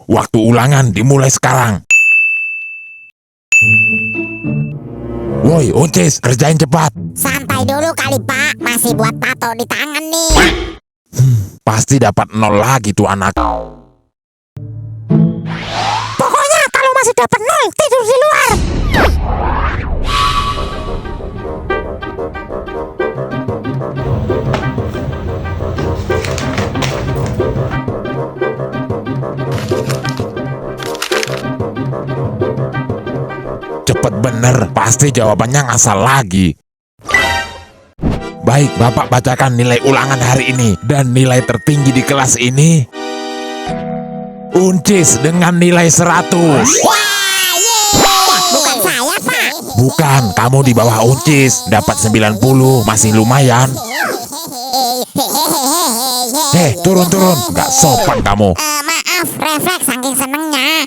Waktu ulangan dimulai sekarang. Woi, Uncis, kerjain cepat. Santai dulu kali Pak, masih buat tato di tangan nih. Pasti dapat 0 lagi tuh anak. Pokoknya kalau masih dapat 0, tidur di luar. Cepet bener, pasti jawabannya ngasal lagi. Baik, Bapak bacakan nilai ulangan hari ini. Dan nilai tertinggi di kelas ini Uncis dengan nilai 100. Wah, bukan saya Pak. Bukan, kamu di bawah Uncis. Dapat 90, masih lumayan. Turun. Gak sopan kamu. Maaf, refleks saking senengnya.